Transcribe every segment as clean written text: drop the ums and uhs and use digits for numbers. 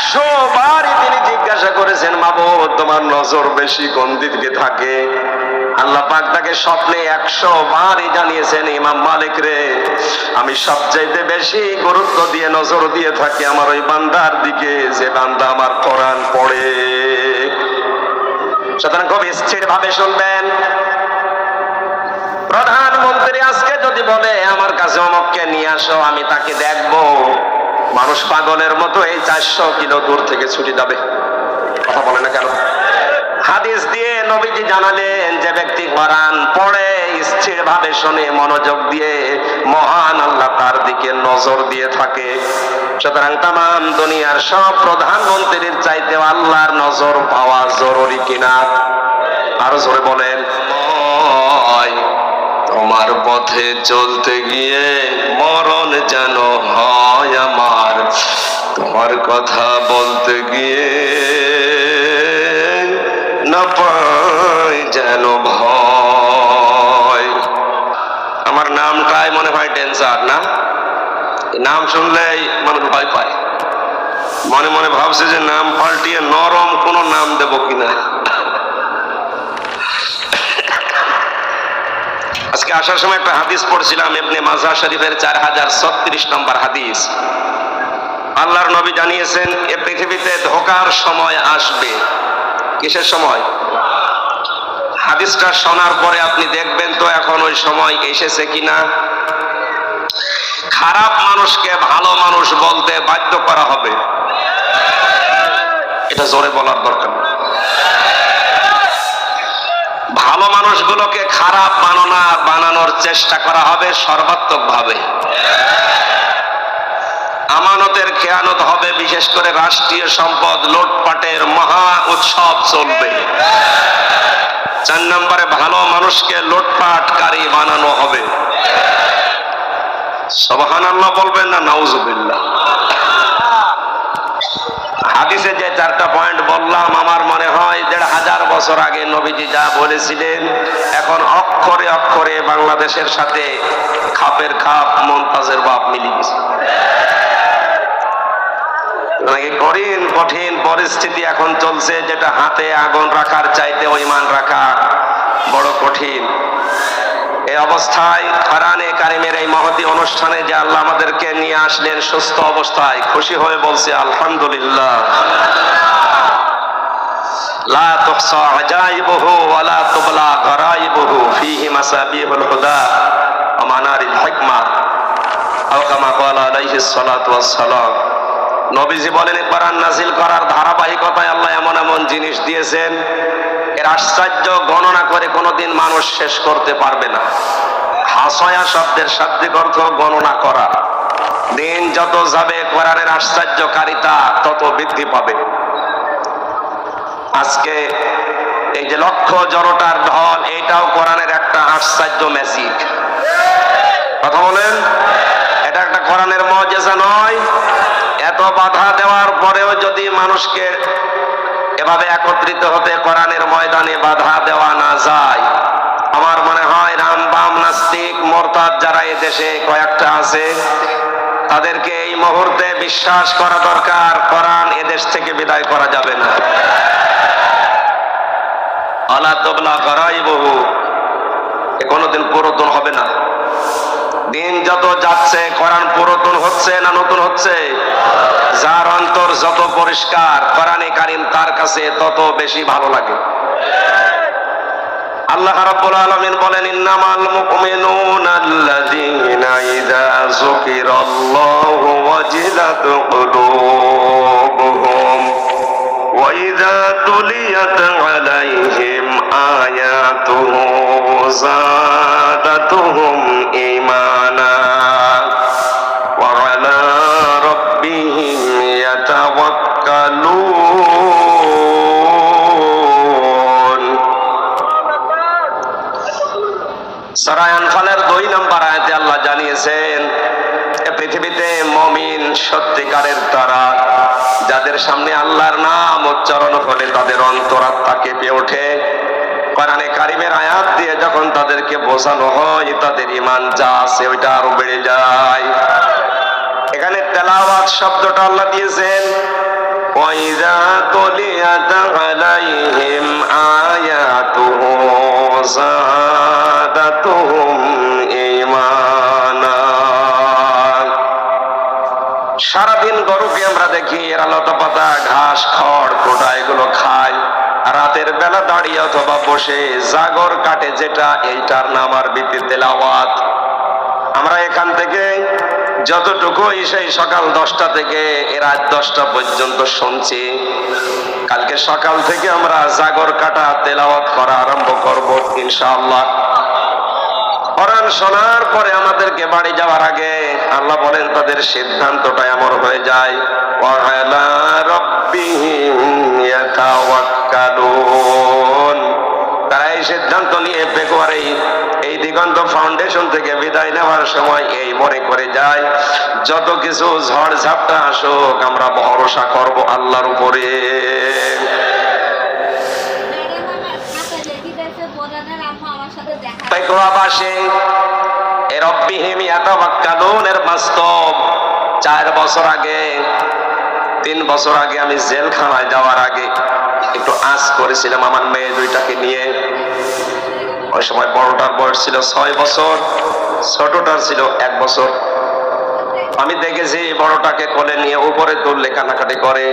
100 বারই তিনি জিজ্ঞাসা করেছেন, মাবুদ তোমার নজর বেশি কোন দিকে থাকে? আল্লাহ পাক তাকে স্বপ্নে 100 বারই জানিয়েছেন, ইমাম মালিক রে, আমি সবচাইতে বেশি গুরুত্ব দিয়ে নজর দিয়ে থাকি আমার ওই বান্দার দিকে, যে বান্দা আমার কোরআন পড়ে। সুতরাং খুব স্থির ভাবে শুনবেন। প্রধানমন্ত্রী আজকে যদি বলে আমার কাছে অমুককে নিয়ে আসো, আমি তাকে দেখবো, মানুষ পাগলের মতো এই 400 কিলো দূর থেকে ছুটে যাবে। কথা বলে না কেন? হাদিস দিয়ে নবীজি জানালেন, যে ব্যক্তি কোরআন পড়ে স্থির ভাবে শুনে মনোযোগ দিয়ে, মহান আল্লাহ তার দিকে নজর দিয়ে থাকে। সুতরাং তাম দুনিয়ার সব প্রধানমন্ত্রীর চাইতে আল্লাহর নজর পাওয়া জরুরি কিনা? আরো জোরে বলেন। তোমার পথে চলতে গিয়ে মরণ যেন হয় আমার, তোমার কথা বলতে গিয়ে না পাই যেন ভয়। আমার নামটাই মনে হয় ডেঞ্জার না? নাম শুনলেই মানুষ ভয় পায়। মনে মনে ভাবছে যে নাম পাল্টিয়ে নরম কোন নাম দেব কিনা। আজকে আসার সময় একটা হাদিস পড়ছিলাম, ইবনে মাজাহ শরীফের 4036 নম্বর হাদিস। আল্লাহর নবী জানিয়েছেন, এ পৃথিবীতে ধোঁকার সময় আসবে। কিসের সময়? হাদিসটা শোনার পরে আপনি দেখবেন তো এখন ওই সময় এসেছে কিনা। খারাপ মানুষকে ভালো মানুষ বলতে বাধ্য করা হবে। এটা জোরে বলার দরকার। ভালো মানুষগুলোকে খারাপ বানানোর চেষ্টা করা হবে সর্বাত্মক ভাবে। আমানতের খেয়ানত হবে, বিশেষ করে রাষ্ট্রীয় সম্পদ লুটপাটের মহা উৎসব চলবে। 4 নম্বরে ভালো মানুষকে লুটপাটকারী বানানো হবে। সুবহানাল্লাহ বলবেন না নাউজুবিল্লাহ? হাদিসে যে 4টা পয়েন্ট বললাম, আমার মনে হয় 1500 বছর আগে নবীজি যা বলেছিলেন, এখন অক্ষরে অক্ষরে বাংলাদেশের সাথে খাপের খাপ, মমতাজের বাপ মিলে গেছে। কঠিন পরিস্থিতি এখন চলছে, যেটা হাতে আগুন রাখার চাইতে ঈমান রাখা বড় কঠিন। এই অবস্থায় কোরআনে কারিমের এই মহতী অনুষ্ঠানে যে আল্লাহ আমাদেরকে নিয়ে আসলেন সুস্থ অবস্থায়, খুশি হয়ে বলছে আলহামদুলিল্লাহ। লা তুহসা আজাইবুহু ওয়া লা তুবলা গরাইবুহু ফীহি মাসাবিহুল হুদা ওয়া মানারিল হিকমা আও কামা ক্বালা আলাইহিস সালাতু ওয়াস সালাম। নবীজি বলেন, কোরআন নাযিল করার ধারাবাহিকতায় আল্লাহ এমন এমন জিনিস দিয়েছেন, এর আশ্চর্য গণনা করে কোনোদিন মানুষ শেষ করতে পারবে না। হাসায়া শব্দের শাব্দিক অর্থ গণনা করা। দিন যত যাবে কোরআনের আশ্চর্যকারিতা তত বৃদ্ধি পাবে। আজকে এই যে লক্ষ জড়তার ঢল, এটাও কোরআনের একটা আশ্চর্য ম্যাজিক। কথা বলেন, এটা একটা কোরআনের মুজিজা নয়? এত বাধা দেওয়ার পরেও যদি মানুষকে এভাবে একত্রিত হতে কোরআনের ময়দানে বাধা দেওয়া না যায়, আমার মনে হয় রাম বাম নাস্তিক মোরতাদ যারা এই দেশে কয়েকটা আছে, তাদেরকে এই মুহূর্তে বিশ্বাস করা দরকার, কোরআন এদেশ থেকে বিদায় করা যাবে না। আলা তুবলা গরাইবুহু, এ কোনোদিন পুরাতন হবে না। দিন যত যাচ্ছে কোরআন পুরাতন হচ্ছে না নতুন হচ্ছে? যার অন্তর যত পরিষ্কার, কোরআনে কারীম তার কাছে তত বেশি ভালো লাগে। আল্লাহ রাব্বুল আলামিন বলেন, ইন্নামাল মুমিনুনা আল্লাযীনা ইযা যুকিরাল্লাহু ওয়াজিলাত কুলুবুহুম ওয়া ইযা তুলিয়াত আলাইহিম আয়াতুহু যাদাতুহুম ঈমানা ওয়া আলা রাব্বিহিম ইয়াতাওয়াক্কালুন। সূরা আনফালের 2 নম্বর আয়াতে আল্লাহ জানিয়েছেন, এই পৃথিবীতে মুমিন সত্যিকারের তারা, যাদের সামনে আল্লাহর নাম উচ্চারণ হলে তাদের অন্তরাত্মা কেঁপে ওঠে। কোরআনে কারিমের আয়াত দিয়ে যখন তাদেরকে বোঝানো হয়, তাদের ঈমান যা আছে ওইটা আরো বেড়ে যায়। এখানে তেলাওয়াত শব্দটা আল্লাহ দিয়েছেন, ওয়াইদা তুলিয়াত আলাইহিম আয়াতুহু যাদাতুহুম ঈমানা। সারাদিন গরুকে আমরা দেখি এরা লতা পাতা ঘাস খড় কোটা এগুলো খায়, রাতের বেলা দাঁড়িয়ে অথবা বসে জাগর কাটে, যেটা এইটার নাম আরবিতে তেলাওয়াত। আমরা এখান থেকে যতটুকু সেই সকাল 10টা থেকে রাত 10টা পর্যন্ত শুনছি, কালকে সকাল থেকে আমরা জাগর কাটা তেলাওয়াত করা আরম্ভ করব ইনশাআল্লাহ। কোরআন শোনার পরে আমাদেরকে বাড়ি যাওয়ার আগে আল্লাহ বলেন তাদের সিদ্ধান্তটা এমন হয়ে যায়, ওয়া আলা রাব্বিহিম ইয়াতাওয়াক্কালুন। তারা এই সিদ্ধান্ত নিয়ে পেকুয়ারে এই দিগন্ত ফাউন্ডেশন থেকে বিদায় নেওয়ার সময় এই মনে করে যায়, যত কিছু ঝড় ঝাপটা আসুক আমরা ভরসা করব আল্লাহর উপরে। পেকুয়াবাসী এর রব্বিহিম ইয়াতাওয়াক্কালুন এর বাস্তব 4 বছর আগে 3 বছর আগে আমি জেলখানায় যাওয়ার আগে একটু আজ করেছিলাম আমার মেয়ে দুইটাকে নিয়ে। ওই সময় বড়টার বয়স ছিল 6 বছর, ছোটটার ছিল 1 বছর। আমি দেখেছি বড়টাকে কোলে নিয়ে উপরে তুললে কান্নাকাটি করে,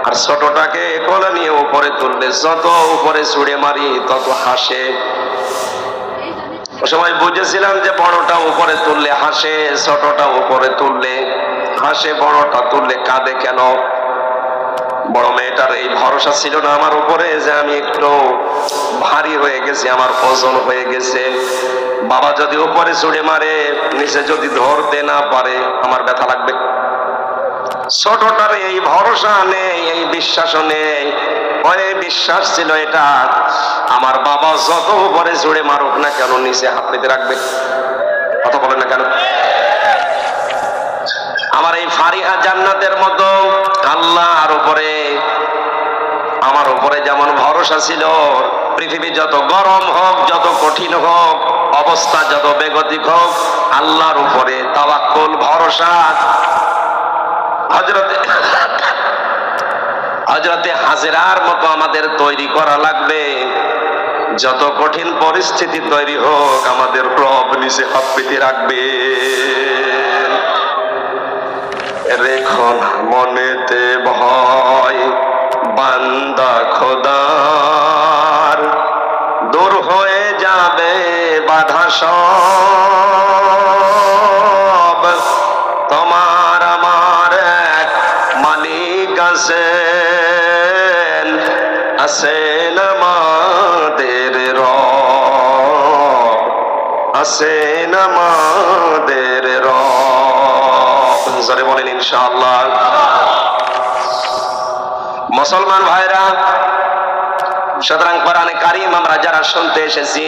আর ছোটটাকে কোলে নিয়ে উপরে তুললে যত উপরে ছুঁড়ে মারি তত হাসে। ওই সময় বুঝেছিলাম যে বড়টা উপরে তুললে হাসে, ছোটটা উপরে তুললে হাসে, বড়টা তুললে কাঁদে কেন? বড় মেয়েটার এই ভরসা ছিল না আমার উপরে যে আমি একটু ভারী হয়ে গেছি, আমার ওজন হয়ে গেছে, বাবা যদি উপরে ছুঁড়ে মারে নিচে যদি ধরতে না পারে আমার ব্যথা লাগবে। ছোটটার এই ভরসা নেই, এই বিশ্বাসও নেই। ওই বিশ্বাস ছিল এটা, আমার বাবা যত উপরে ছুঁড়ে মারুক না কেন নিচে হাত পেতে রাখবে। কথা বলেন না কেন? আমার এই ফারিহা জান্নাতের মতো আল্লাহর উপরে আমার উপরে যেমন ভরসা ছিল, পৃথিবী যত গরম হোক, যত কঠিন হোক, অবস্থা যত বেগতিক হোক, আল্লাহর উপরে তাওয়াক্কুল ভরসা হযরতে হাজেরার মতো আমাদের তৈরি করা লাগবে। যত কঠিন পরিস্থিতি তৈরি হোক আমাদের রব নিচে হাত পেতে রাখবে। রেখো না মনেতে ভয় বান্দা খোদার, দূর হয়ে যাবে বাধা সব। তোমার আমার এক মালিক আছেন, আছেন আমাদের রব, আছেন আমাদের রব। জোরে বলেন ইনশাআল্লাহ। মুসলমান ভাইরা, সুতরাং কোরআনে কারীম আমরা যারা শুনতে এসেছি,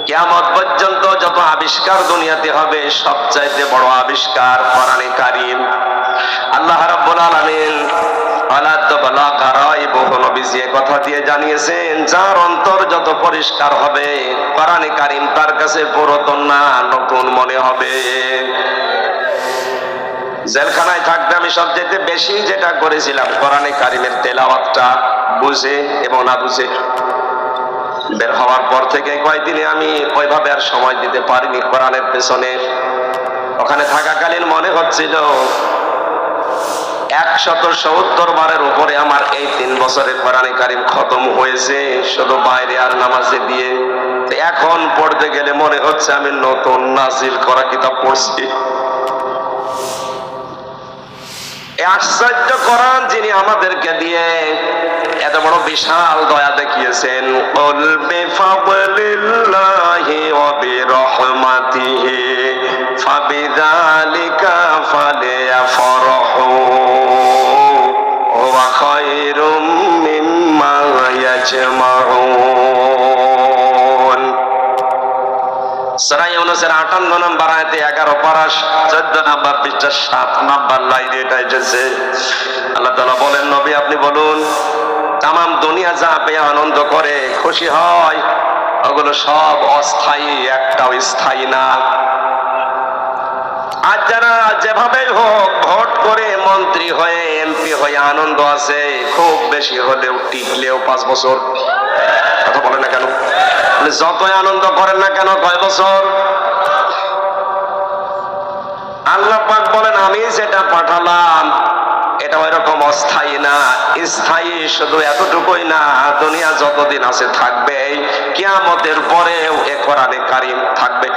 কিয়ামত পর্যন্ত যত আবিষ্কার দুনিয়াতে হবে সবচাইতে বড় আবিষ্কার কোরআনে কারীম। আল্লাহ রাব্বুল আলামিন কথা দিয়ে জানিয়েছেন, যার অন্তর যত পরিষ্কার হবে কোরআনে কারীম তার কাছে পুরাতন না নতুন মনে হবে। জেলখানায় থাকতে আমি সবচেয়ে বেশি যেটা করেছিলাম কোরআনে কারীমের তেলাওয়াতটা বুঝে এবং না বুঝে। বের হওয়ার পর থেকে কয়েকদিনে আমি ওইভাবে আর সময় দিতে পারিনি কোরআনের পেছনে। ওখানে থাকাকালীন মনে হচ্ছিল 170 বারের উপরে আমার এই 3 বছরের কোরআনে কারীম খতম হয়েছে, শুধু বাইরে আর নামাজে দিয়ে। এখন পড়তে গেলে মনে হচ্ছে আমি নতুন নাজিল করা কিতাব পড়ছি। আশ্চর্য কোরআন যিনি আমাদেরকে দিয়ে এত বড় বিশাল দয়া দেখিয়েছেন, কুল বিফাদলিল্লাহি ওয়া বিরহমাতিহি ফাবিযালিকা ফালিয়াফরাহু ওয়া খায়রুম মিম্মা ইয়াজমাউন। সূরা ইউনূসের 58 নম্বর আয়াতে 11 পারা 14 নম্বর পৃষ্ঠা 7 নম্বর লাইনে এটা এসেছে। আল্লাহ তাআলা বলেন, নবী আপনি বলুন, তাম দুনিয়া যা পেয়ে আনন্দ করে খুশি হয় ওগুলো সব অস্থায়ী, একটাও স্থায়ী না। আর যারা যেভাবে হোক ভোট করে মন্ত্রী হয়ে হয়ে আনন্দ আছে, খুব বেশি হলেও টিকলেও 5 বছর। কথা বলে না কেন? যতই আনন্দ করেন না কেন, কয় বছর? আল্লাহ পাক বলেন আমি যেটা পাঠালাম এটা ওইরকম অস্থায়ী না, স্থায়ী। শুধু এতটুকুই না, দুনিয়া যতদিন আছে থাকবে, কিয়ামতের পরেও এ কোরআনে কারীম থাকবে।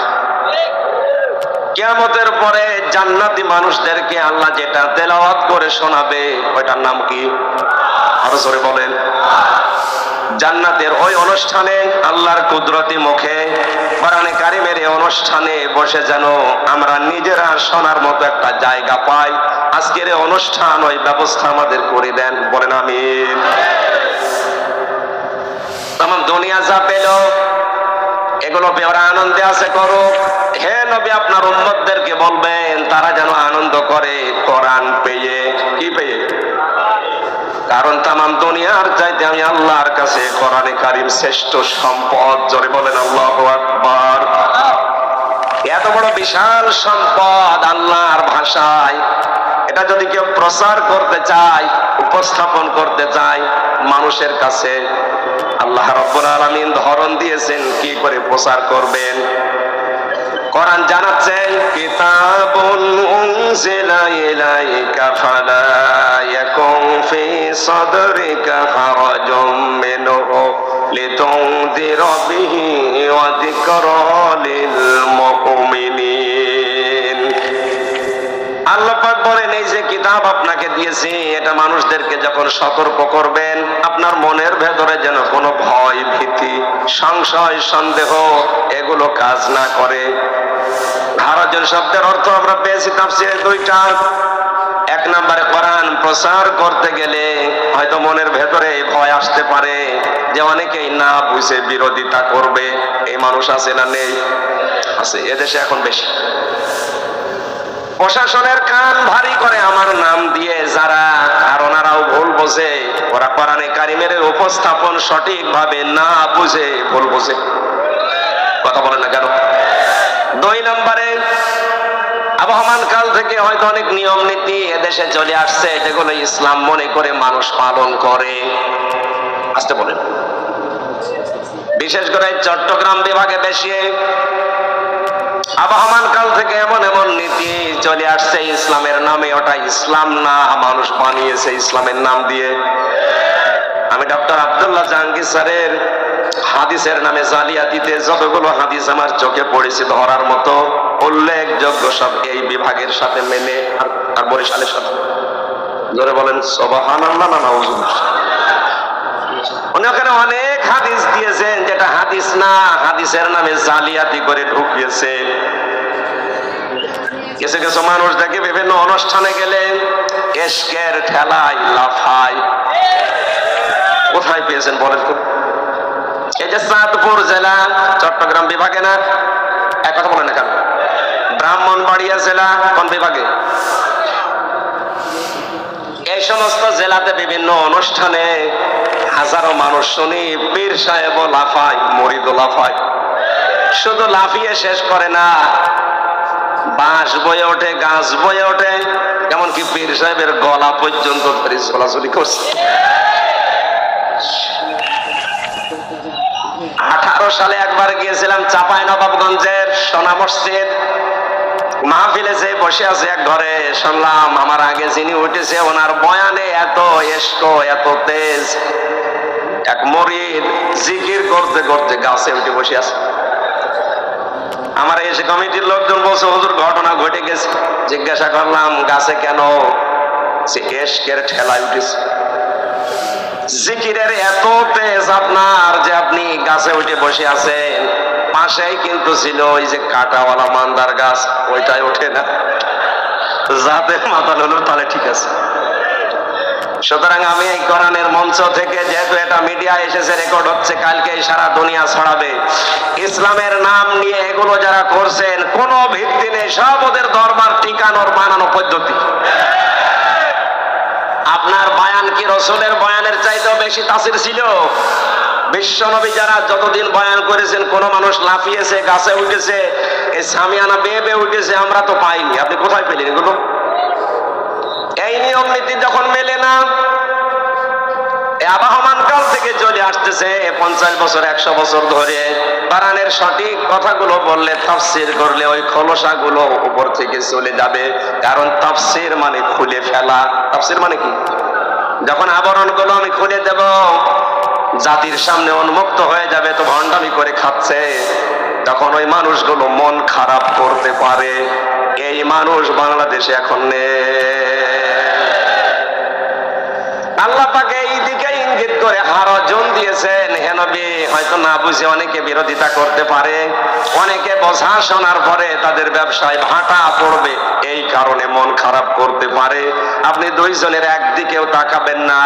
কিয়ামতের পরে জান্নাতি মানুষদেরকে আল্লাহ যেটা তেলাওয়াত করে শোনাবে ওইটার নাম কি? আরো জোরে বলেন। জান্নাতের ওই অনুষ্ঠানে আল্লাহর কুদরতি মুখে কোরআনে কারীমের এই অনুষ্ঠানে বসে যেন আমরা নিজেরা শোনার মতো একটা জায়গা পাই। আজকের এই অনুষ্ঠান ওই ব্যবস্থা আমাদের করে দেন, বলেন আমিন। তামাম দুনিয়া যা পেল এগুলো ওরা আনন্দে আছে করুক। হে নবী, আপনার উম্মতদেরকে বলবেন তারা যেন আনন্দ করে কোরআন পেয়ে। কি পেয়ে? কারণ তামাম দুনিয়ার চাইতে আমি আল্লাহর কাছে কোরআনে কারীম শ্রেষ্ঠ সম্পদ। জোরে বলেন আল্লাহু আকবার। এত বড় বিশাল সম্পদ আল্লাহর ভাষায়, এটা যদি কেউ প্রচার করতে চায়, উপস্থাপন করতে চায় মানুষের কাছে, আল্লাহ রাব্বুল আলামিন ধরন দিয়েছেন কি করে প্রচার করবেন। কোরআন জানাচ্ছেন কিতাবুন উনজিলা ইলাইকা ফালা ইয়াকুন ফি সাদরিকা হারাজুম মিনহু লিতুনযিরা বিহি ওয়া যিকরা লিল মুমিনিন। আল্লাহ পাক বলেন এই যে কিতাব আপনাকে দিয়েছি এটা মানুষদেরকে যখন সতর্ক করবেন, আপনার মনের ভেতরে যেন কোনো ভয়, ভীতি, সংশয়, সন্দেহ এগুলো কাজ না করে। হারাজুন শব্দের অর্থ আমরা পেয়েছি তাফসীরে 2টা। 1 নম্বরে কোরআন প্রচার করতে গেলে হয়তো মনের ভেতরে ভয় আসতে পারে যে অনেকেই না বুঝে বিরোধিতা করবে। এই মানুষ আছে না নেই? আছে, এদেশে এখন বেশি। প্রশাসনের কান ভারী করে আমার নাম দিয়ে যারা, আর ওনারাও ভুল বোঝে, ওরা কোরআনে কারীমের উপস্থাপন সঠিকভাবে না বুঝে ভুল বোঝে। কথা বলেন না কেন? 2 নম্বরে আবহমান কাল থেকে হয়তো অনেক নিয়ম নীতি এদেশে চলে আসছে যেগুলো ইসলাম মনে করে মানুষ পালন করে। আসতে বলেন। বিশেষ করে চট্টগ্রাম বিভাগে বেশি আবহমান কাল থেকে এমন এমন নীতি চলে আসছে ইসলামের নামে, ওটা ইসলাম না, মানুষ বানিয়েছে ইসলামের নাম দিয়ে। আমি ডক্টর আব্দুল্লাহ জাহাঙ্গীর স্যারের হাদিসের নামে জালিয়াতিতে যতগুলো হাদিস আমার চোখে পড়েছে ধরার মতো উল্লেখযোগ্য সব এই বিভাগের সাথে মেনে আর বরিশালের সাথে। জোরে বলেন সুবহানাল্লাহ না নাউজুবিল্লাহ। উনি ওখানে অনেক হাদিস দিয়েছেন যেটা হাদিস না, হাদিসের নামে জালিয়াতি করে ঢুকিয়েছে। কিছু কিছু মানুষ দেখে বিভিন্ন অনুষ্ঠানে গেলে এশকের ঠেলায় লাফায়। কোথায় পেয়েছেন বলেন তো? এই যে চাঁদপুর জেলা চট্টগ্রাম বিভাগে না? এক কথা বলেন না কেন? ব্রাহ্মণবাড়িয়া জেলা কোন বিভাগে? এই সমস্ত জেলাতে বিভিন্ন অনুষ্ঠানে হাজারো মানুষ শুনি পীর সাহেব লাফায়, মরিদ লাফায়। শুধু লাফিয়ে শেষ করে না, বাঁশ বয়ে ওঠে, গাছ বয়ে ওঠে, এমনকি পীর সাহেবের গলা পর্যন্ত ধরে চলাচলি করছে। 18 সালে একবার গিয়েছিলাম চাঁপাইনবাবগঞ্জের সোনা মসজিদ মাহফিলে, যে বসে আছে এক ঘরে, শুনলাম আমার আগে যিনি উঠেছে ওনার বয়ানে এত এশক, এত তেজ। এক মরিদ জিকির করতে করতে গাছে উঠে বসে আছে। আমার এসে কমিটির লোকজন বলছে হুজুর ঘটনা ঘটে গেছে। জিজ্ঞাসা করলাম গাছে কেন? সে এশকের ঠেলায় উঠেছে। জিকিরের এত তেজ আপনার যে আপনি গাছে উঠে বসে আছেন, পাশেই কিন্তু ছিল ওই যে কাঁটাওয়ালা মান্দার গাছ, ওইটাই ওঠে না। যাদের মাথা হলো তাহলে ঠিক আছে। সুতরাং আমি এই কোরআনের মঞ্চ থেকে, যেহেতু এটা মিডিয়া এসেছে, রেকর্ড হচ্ছে, কালকে সারা দুনিয়া ছড়াবে, ইসলামের নাম নিয়ে এগুলো যারা করছেন কোনো ভিত্তি নেই, সব ওদের দরবার টিকানোর বানানো পদ্ধতি। আপনার বয়ান কি রসুলের বয়ানের চাইতেও বেশি তাসির ছিল? বিশ্বনবী যারা যতদিন বয়ান করেছেন, কোন মানুষ লাফিয়েছে, গাছে উঠেছে, এই সামিয়ানা বেয়ে বেয়ে উঠেছে, আমরা তো পাইনি। আপনি কোথায় পেলেন এগুলো? এই নিয়ম নীতি যখন মেলে না, আবহমান কাল থেকে চলে আসতেছে 50 বছর 100 বছর ধরে, কোরআনের সঠিক কথাগুলো বললে, তাফসীর করলে ওই খোলসাগুলো উপর থেকে চলে যাবে। কারণ তাফসীর মানে খুলে ফেলা। তাফসীর মানে কি? যখন আবরণগুলো আমি খুলে দেব, জাতির সামনে উন্মুক্ত হয়ে যাবে, তো ভণ্ডামি করে খাচ্ছে, তখন ওই মানুষগুলো মন খারাপ করতে পারে। এই মানুষ বাংলাদেশে এখন নেই। আল্লাহ পাকে এই দিকে ইঙ্গিত করে হারজন দিয়েছেন। হে নবী, হয়তো না বুঝে অনেকে বিরোধিতা করতে পারে, অনেকে বোঝা শোনার পরে তাদের ব্যবসায় ভাটা পড়বে, এই কারণে মন খারাপ করতে পারে। আপনি দুইজনের একদিকেও তাকাবেন না,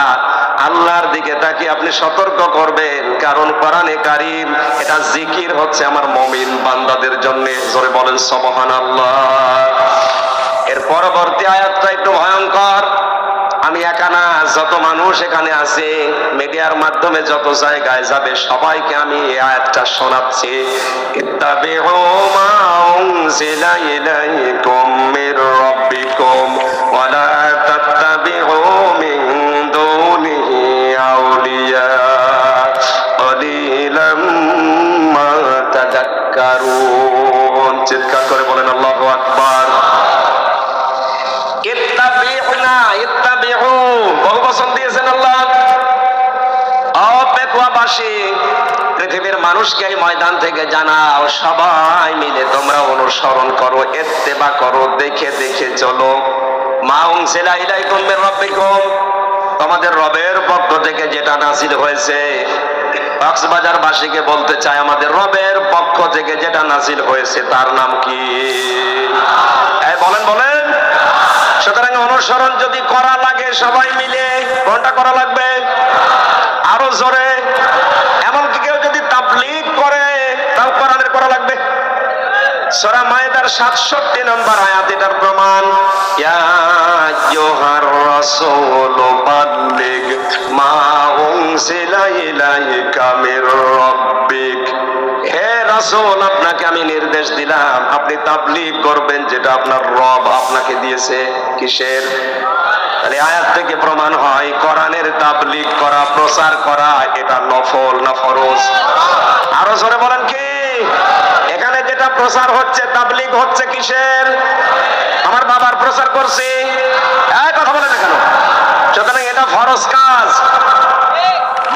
আল্লাহর দিকে তাকিয়ে আপনি সতর্ক করবেন। কারণ কোরআনে কারীম এটা জিকির হচ্ছে আমার মুমিন বান্দাদের জন্য। জোরে বলেন সুবহানাল্লাহ। এর পরবর্তী আয়াতটা একটু ভয়ঙ্কর। আমি একা না, যত মানুষ এখানে আছে, মিডিয়ার মাধ্যমে যত জায়গায় যাবে, সবাইকে আমি এই আয়াতটা শোনাচ্ছি। ইত্তাবিউ মা উনজিলা ইলাইকুম মির রাব্বিকুম ওয়া লা তাত্তাবিউ মিন দুনিহি আউলিয়া ক্বালিলাম মা তাযাক্কারুন। চিৎকার করে বলেন আল্লাহু আকবার। বহু বচন দিয়েছেন আল্লাহ। অপেক্ষাবাসী পৃথিবীর মানুষকে এই ময়দান থেকে জানাও, সবাই মিলে তোমরা অনুসরণ করো, ইত্তেবা করো, দেখে দেখে চলো। মা উনজিলা ইলাইকুম মির রাব্বিকুম, তোমাদের রবের পক্ষ থেকে যেটা নাযিল হয়েছে। কক্সবাজার বাসীকে বলতে চাই, আমাদের রবের পক্ষ থেকে যেটা নাযিল হয়েছে তার নাম কি? বলেন বলেন। সুতরাং অনুসরণ যদি করা লাগে সবাই মিলে, কোনটা করা লাগবে? আরো জোরে। এমনকি কেউ যদি তাবলীগ করে, তাও কোরআনের করা লাগবে। সূরা মায়েদার 67 নম্বর আয়াত এটার প্রমাণ। ইয়া আইয়ুহার রাসূলু বাল্লিগ মা উনজিলা ইলাইকা মির রাব্বিক। হে রাসূল, আপনাকে আমি নির্দেশ দিলাম, আপনি তাবলীগ করবেন যেটা আপনার রব আপনাকে দিয়েছে। কিসের? তাহলে আয়াত থেকে প্রমাণ হয় কোরআনের তাবলীগ করা, প্রচার করা, এটা নফল না ফরজ? আরো জোরে বলেন কি? এখানে যেটা প্রচার হচ্ছে, তাবলীগ হচ্ছে কিসের? আমার বাবার প্রচার করছি, কথা বলেন না কেন? সুতরাং এটা ফরজ কাজ।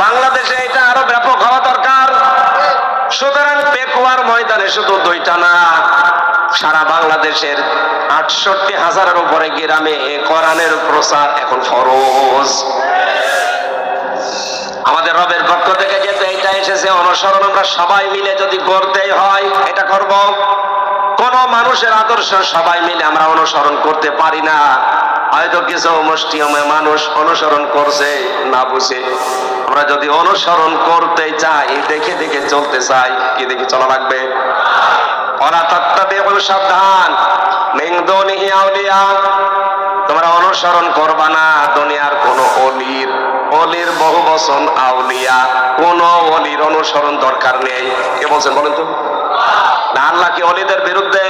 বাংলাদেশে এটা আরো ব্যাপক হওয়া দরকার। সুতরাং পেকুয়ার ময়দানে শুধু দুইটা না, সারা বাংলাদেশের 68,000-এর উপরে গ্রামে কোরআনের প্রচার এখন ফরজ। আমাদের রবের পক্ষ থেকে যেহেতু এটা এসেছে, অনুসরণ আমরা সবাই মিলে যদি করতেই হয়, এটা করব। কোন মানুষের আদর্শ সবাই মিলে আমরা অনুসরণ করতে পারি না। হয়তো কিছু মুষ্টিমেয় মানুষ অনুসরণ করছে না বুঝে। আমরা যদি অনুসরণ করতে চাই, দেখে দেখে চলতে চাই, কি দেখে চলা লাগবে? ওয়ালা তাত্তাবিউ, সাবধান, মিন দুনিহি আউলিয়া, তোমরা অনুসরণ করবা না দুনিয়ার কোন অলির। অলির বহু বচন আউলিয়া। কোন অলির অনুসরণ দরকার নেই। কে বলছেন বলেন তো? না, আল্লাহ কি অলিদের বিরুদ্ধে?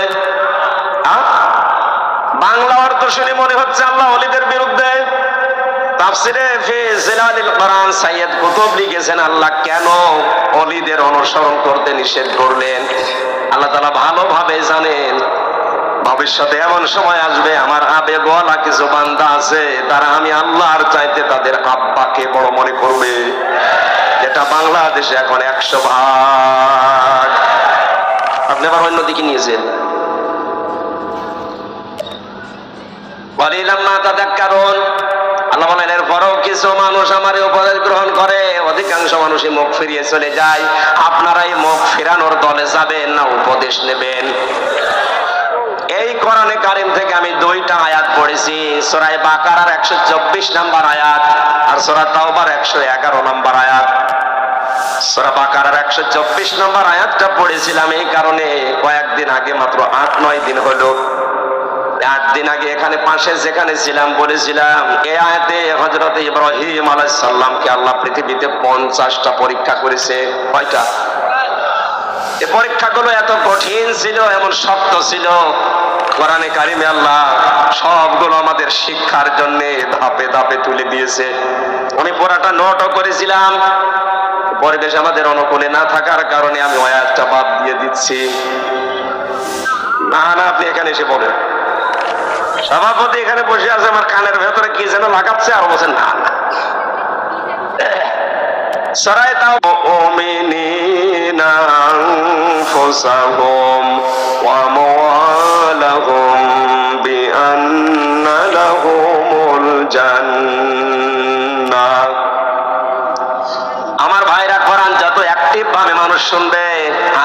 বাংলা অর্থ শুনে মনে হচ্ছে আল্লাহ অলিদের বিরুদ্ধে। তাফসিরে ফি জিলালিল কোরআন সাইয়্যিদ কুতুব লিখেছেন, আল্লাহ কেন অলিদের অনুসরণ করতে নিষেধ করলেন। আল্লাহ তাআলা ভালোভাবে জানেন, ভবিষ্যতে এমন সময় আসবে, আমার আবেগওয়ালা কিছু বান্দা আছে, তারা আমি আল্লাহর চাইতে তাদের আব্বাকে বড় মনে করবে, যেটা বাংলাদেশে এখন 100%। আপনি আবার অন্যদিকে নিয়েছেন। ক্বালিলাম মা তাযাক্কারুন, আল্লাহ বলেন এরপরও কিছু মানুষ আমার উপদেশ গ্রহণ করে, অধিকাংশ মানুষই মুখ ফিরিয়ে চলে যায়। আপনারাই মুখ ফেরানোর দলে যাবেন না উপদেশ নেবেন? এই কোরআনে কারীম থেকে আমি দুইটা আয়াত পড়েছি, সূরা বাকারার 124 নম্বর আয়াত আর সূরা তাওবার 111 নম্বর আয়াত। সূরা বাকারার 124 নম্বর আয়াতটা পড়েছিলাম এই কারণে, কয়েকদিন আগে, মাত্র 8-9 দিন হলো, 8 দিন আগে এখানে পাশে যেখানে ছিলাম বলেছিলাম, এই আয়াতে হযরত ইব্রাহিম আলাইহিস সালামকে আল্লাহ পৃথিবীতে 50টা পরীক্ষা করেছে। কয়টা? এই পরীক্ষাগুলো এত কঠিন ছিল, এমন শক্ত ছিল, কোরআনে কারিমে আল্লাহ সবগুলো আমাদের শিক্ষার জন্য ধাপে ধাপে তুলে দিয়েছে। আমি পড়াটা নোটও করেছিলাম, পরিবেশ আমাদের অনুকূলে না থাকার কারণে আমি ওই আয়াতটা বাদ দিয়ে দিচ্ছি। না না, আপনি এখানে এসে বলেন। সভাপতি এখানে বসে আছে, আমার কানের ভেতরে কি যেন লাগাচ্ছে, আর বলছেন না না। সরাই তাও মুমিনিনা আনফুসাহুম ওয়া আমওয়ালাহুম বিআন্না লাহুমুল জান্নাহ। আমার ভাইরা, কোরআন যত অ্যাক্টিভ ভাবে মানুষ শুনবে,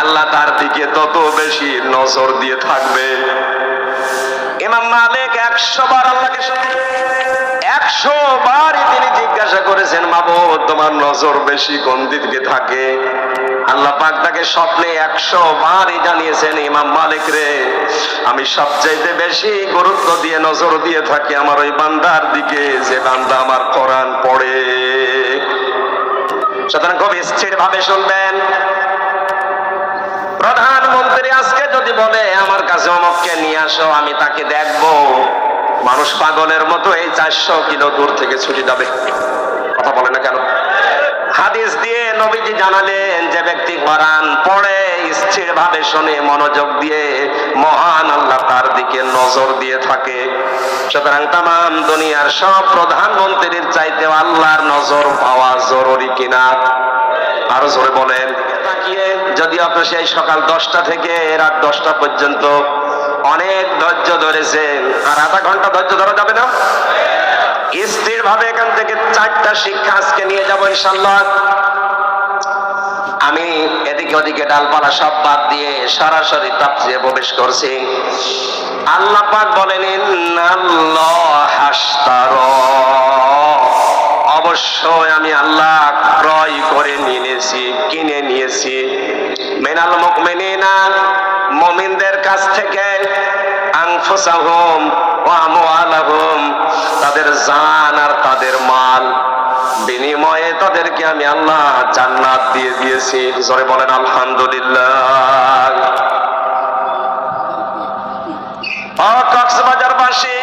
আল্লাহ তার দিকে তত বেশি নজর দিয়ে থাকবে। ইমাম মালিক 100 বার আল্লাহকে 100 বারই তিনি জিজ্ঞাসা করেছেন, মাবুদ তোমার নজর বেশি কোন দিকে থাকে? আল্লাহ পাক তাকে স্বপ্নে 100 বারই জানিয়েছেন, ইমাম মালিক রে, আমি সবচাইতে বেশি গুরুত্ব দিয়ে নজর দিয়ে থাকি আমার ওই বান্দার দিকে, যে বান্দা আমার কোরআন পড়ে। সুতরাং খুব স্থির ভাবে শুনবেন। প্রধানমন্ত্রী আজকে যদি বলে আমার কাছে অমুককে নিয়ে আসো, আমি তাকে দেখবো, মানুষ পাগলের মতো এই 400 কিলো দূর থেকে ছুটে যাবে। কথা বলে না কেন? হাদিস দিয়ে নবীজি জানালেন, যে ব্যক্তি কোরআন পড়ে স্থির ভাবে শুনে মনোযোগ দিয়ে, মহান আল্লাহ তার দিকে নজর দিয়ে থাকে। সুতরাং তাম দুনিয়ার সব প্রধানমন্ত্রীর চাইতেও আল্লাহর নজর পাওয়া জরুরি কিনা? আরো জোরে বলেন। তাকিয়ে যদি আপনি সেই সকাল 10টা থেকে রাত 10টা পর্যন্ত অনেক ধৈর্য ধরেছেন, আর আধা ঘন্টা ধৈর্য ধরা যাবে না? স্থির ভাবে এখান থেকে 4টা শিক্ষা আজকে নিয়ে যাবো ইনশাআল্লাহ। আমি এদিকে ওদিকে ডালপালা সব বাদ দিয়ে সরাসরি তাফসীরে প্রবেশ করছি। আল্লাহ পাক বলেন, ইন্নাল্লাহা আশতারা, অবশ্যই আমি আল্লাহ ক্রয় করে নিয়েছি, কিনে নিয়েছি, মিনাল মুমিনিনা, মুমিনদের কাছ থেকে, আনফুসাহুম ওয়া আমওয়ালাহুম, তাদের জান আর তাদের মাল, বিনিময়ে তাদেরকে আমি আল্লাহ জান্নাত দিয়ে দিয়েছি। জোরে বলেন আলহামদুলিল্লাহ। কক্সবাজারবাসী,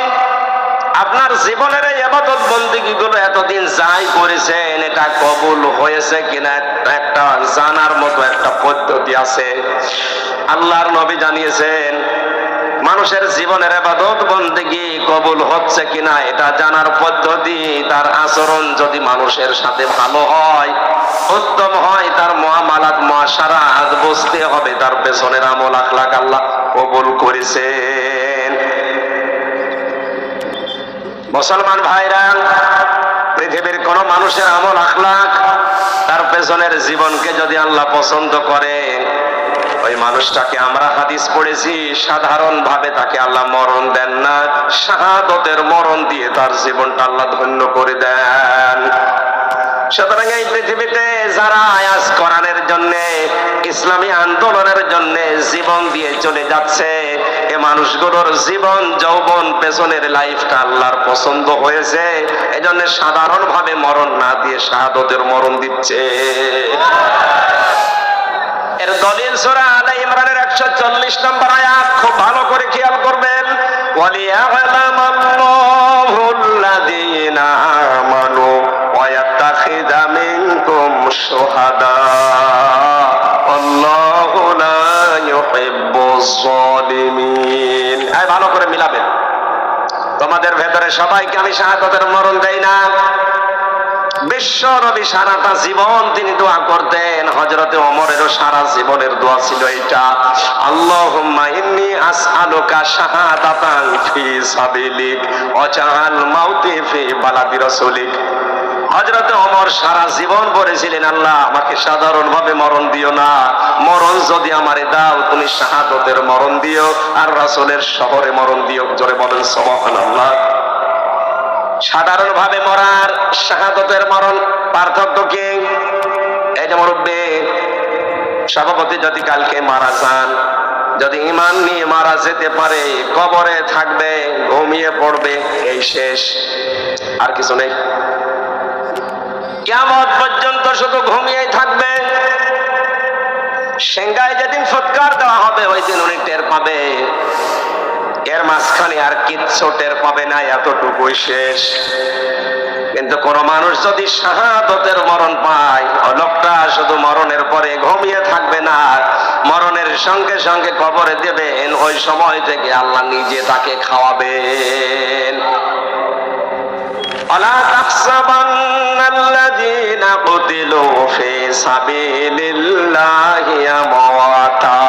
আপনার জীবনের এই ইবাদত বন্দেগী গুলো এতদিন যাই করেছেন, এটা কবুল হয়েছে কিনা একটা জানার মতো একটা পদ্ধতি আছে। আল্লাহর নবী জানিয়েছেন, মানুষের জীবনের ইবাদত বন্দেগী কবুল হচ্ছে কিনা এটা জানার পদ্ধতি, তার আচরণ যদি মানুষের সাথে ভালো হয়, উত্তম হয়, তার মুআমালাত মুআশারাত বুঝতে হবে তার পেছনের আমল আখলাক আল্লাহ কবুল করেছেন। মুসলমান ভাইরা, পৃথিবীর কোন মানুষের আমল আখলাক, তার পেছনের জীবনকে যদি আল্লাহ পছন্দ করে, ওই মানুষটাকে আমরা হাদিস পড়েছি, সাধারণ ভাবে তাকে আল্লাহ মরণ দেন না, শাহাদতের মরণ দিয়ে তার জীবনটা আল্লাহ ধন্য করে দেন। সুতরাং এই পৃথিবীতে যারা আয়াজ কোরআনের জন্য, ইসলামী আন্দোলনের জন্য জীবন দিয়ে চলে যাচ্ছে, এ মানুষগুলোর জীবন যৌবন পেছনের লাইফটা আল্লাহর পছন্দ হয়েছে, এজন্য সাধারণ ভাবে মরণ না দিয়ে শাহাদতের মরণ দিচ্ছে। এর দলিল সূরা আলে ইমরানের 140 নম্বর আয়াত, খুব ভালো করে খেয়াল করবেন। ওয়ালিয়া'লামাল্লাহুল্লাযীনা আমানু ওয়া ইয়াত্তাখিযা মিনকুম শুহাদা আল্লাহু লা ইউহিব্বুজ যালিমিন। এই ভালো করে মিলাবেন। তোমাদের ভেতরে সবাইকে আমি শাহাদাতের মরণ দেই না। বিশ্ব নবী সারাটা জীবন তিনি দোয়া করতেন, হযরতে ওমরেরও সারা জীবনের দোয়া ছিল এটা, আল্লাহুম্মা ইন্নী আসআলুকা শাহাদাতান ফি সাবিলিক ওয়াজআল মাউতি ফি বালাদি রাসূলিক। হযরতে ওমর সারা জীবন বলেছিলেন, আল্লাহ আমাকে সাধারণ ভাবে মরণ দিও না, মরণ যদি আমারে দাও তুমি শাহাদাতের মরণ দিও, আর রাসূলের শহরে মরণ দিও। জোরে বলেন সুবহানাল্লাহ। সাধারণ ভাবে মরার শাহাদাতের মরণ পার্থক্য কি? এই যে মুরব্বী সভাপতি যদি কালকে মারা যান, যদি ঈমান নিয়ে মারা যেতে পারে, কবরে থাকবে, ঘুমিয়ে পড়বে, এই শেষ, আর কিছু নেই। কিয়ামত পর্যন্ত শুধু ঘুমিয়েই থাকবে। সিংহায় যেদিন ফুৎকার দেওয়া হবে ওই দিন উনি টের পাবে, এর মাঝখানে আর কিচ্ছু টের পাবে না, এতটুকুই শেষ। কিন্তু কোন মানুষ যদি শাহাদতের মরণ পায়, ওই লোকটা শুধু মরণের পরে ঘুমিয়ে থাকবে না, মরণের সঙ্গে সঙ্গে কবরে দেবেন, ওই সময় থেকে আল্লাহ নিজে তাকে খাওয়াবেন। আলা তাহসাবান্নাল্লাযীনা কুতিলু ফী সাবিলিল্লাহি আমওয়াতা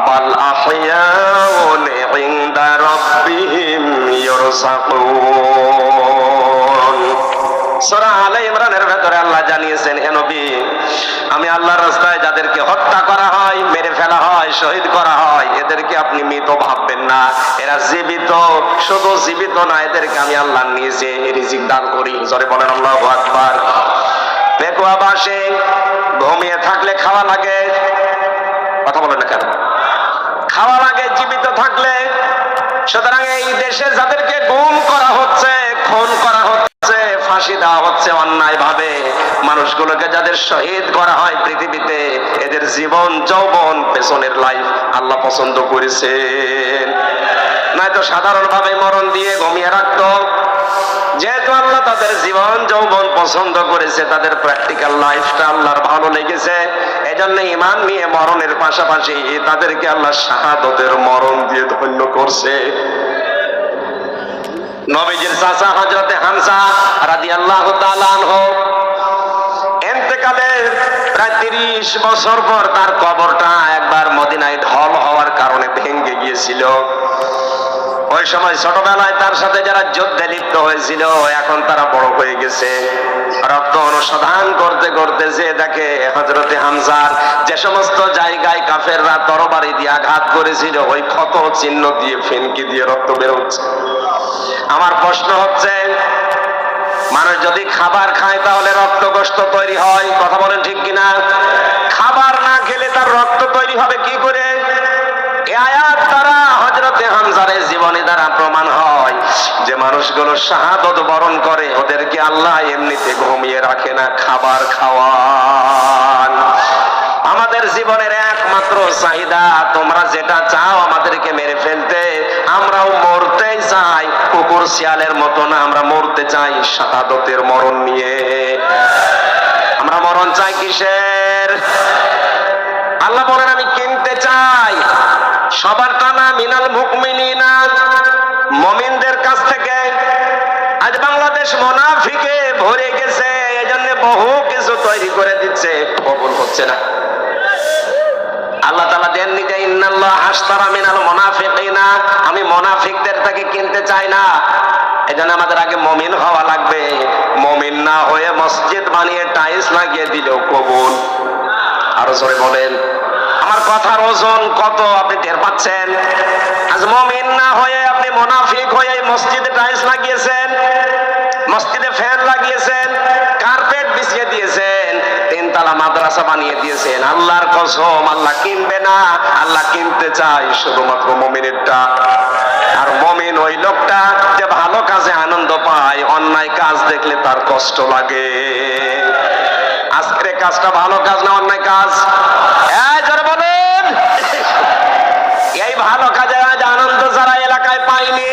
বাল আহইয়াউন ইনদা রাব্বিহিম ইরযাকুন। সূরা আলে ইমরানের ভেতরে আল্লাহ জানিয়েছেন, হে নবী, আমি আল্লাহর রাস্তায় যাদেরকে হত্যা করা হয়, মেরে ফেলা হয়, শহীদ করা হয়, এদেরকে আপনি মৃত ভাববেন না, এরা জীবিত। শুধু জীবিত না, এদেরকে আমি আল্লাহ নিজে রিজিক দান করি। জোরে বলেন আল্লাহু আকবার। পেকুয়া বাসে ঘুমিয়ে থাকলে খাওয়া লাগে, কথা বলেন না কেন? খাওয়া লাগে জীবিত থাকলে। সুতরাং এই দেশে যাদেরকে গুম করা হচ্ছে, খুন করা হচ্ছে, ফাঁসি দেওয়া হচ্ছে অন্যায় ভাবে, মানুষগুলোকে যাদের শহীদ করা হয় পৃথিবীতে, এদের জীবন যৌবন পেছনের লাইফ আল্লাহ পছন্দ করেছেন। নয়তো সাধারণ ভাবে মরণ দিয়ে ঘুমিয়ে রাখতো। যেহেতু আল্লাহ তাদের জীবন যৌবন পছন্দ করেছে, তাদের প্র্যাকটিক্যাল লাইফটা আল্লাহর ভালো লেগেছে, এজন্য ঈমান নিয়ে মরণের পাশাপাশি তাদেরকে আল্লাহ শাহাদতের মরণ দিয়ে ধন্য করছে। নবীজির চাচা হযরতে হামজা রাদিয়াল্লাহু তাআলা আনহু ইন্তেকালের প্রায় 30 বছর পর তার কবরটা একবার মদিনায় ঢল হওয়ার কারণে ভেঙে গিয়েছিল। ওই সময় ছোটবেলায় তার সাথে যারা যুদ্ধে লিপ্ত হয়েছিল, এখন তারা বড় হয়ে গেছে। রক্ত অনুসন্ধান করতে করতে যে দেখে হযরতে হামজার যে সমস্ত জায়গায় কাফেররা তরবারি দিয়ে আঘাত করেছিল, ওই ক্ষত চিহ্ন দিয়ে ফেনকি দিয়ে রক্ত বের হচ্ছে। আমার প্রশ্ন হচ্ছে, মানুষ যদি খাবার খায় তাহলে রক্ত গোশত তৈরি হয়, কথা বলেন ঠিক কিনা? খাবার না খেলে তার রক্ত তৈরি হবে কি করে? এই আয়াত দ্বারা হযরতে হামজার জীবনী দ্বারা প্রমাণ হয় যে মানুষগুলো শাহাদত বরণ করে, ওদেরকে আল্লাহ এমনিতে ঘুমিয়ে রাখে না, খাবার খাওয়ান। আমাদের জীবনের একমাত্র চাহিদা, তোমরা যেটা চাও আমাদেরকে মেরে ফেলতে, আমরাও মরতেই চাই, কুকুর শিয়ালের মতো না, আমরা মরতে চাই শাহাদতের মরণ নিয়ে। আমরা মরণ চাই কিসের? আল্লাহ বলেন, আমি কিনতে চাই সবার টানা মিনাল মুমিনিনা, মুমিনদের কাছ থেকে। আজ বাংলাদেশ মুনাফিকে ভরে গেছে, এজন্য বহু কিছু তৈরি করে দিচ্ছে, কবুল হচ্ছে না। আল্লাহ তাআলা দেননি যে ইন্নাল্লাহ আশতারা মিনাল মুনাফিকিনা, আমি মুনাফিকদের থেকে কিনতে চাই না। এজন্য আমাদের আগে মুমিন হওয়া লাগবে। মুমিন না হয়ে মসজিদ বানিয়ে টাইলস লাগিয়ে দিলেও কবুল। আরো জোরে বলেন, আমার কথার ওজন কত আপনি টের পাচ্ছেন? আজ মুমিন না হয়ে আপনি মুনাফিক হয়ে মসজিদে টাইলস লাগিয়েছেন, মসজিদে ফ্যান লাগিয়েছেন, কার্পেট বিছিয়ে দিয়েছেন, তিনতলা মাদ্রাসা বানিয়ে দিয়েছেন। আল্লাহর কসম, আল্লাহ কিনবে না, আল্লাহ কিনতে চাই শুধুমাত্র মুমিনেরটা। আর মুমিন ওই লোকটা যে ভালো কাজে আনন্দ পায়, অন্যায় কাজ দেখলে তার কষ্ট লাগে। আজকের কাজটা ভালো কাজ না অন্যায় কাজ? যারা বলেন, এই ভালো কাজে আজ আনন্দ যারা এলাকায় পায়নি,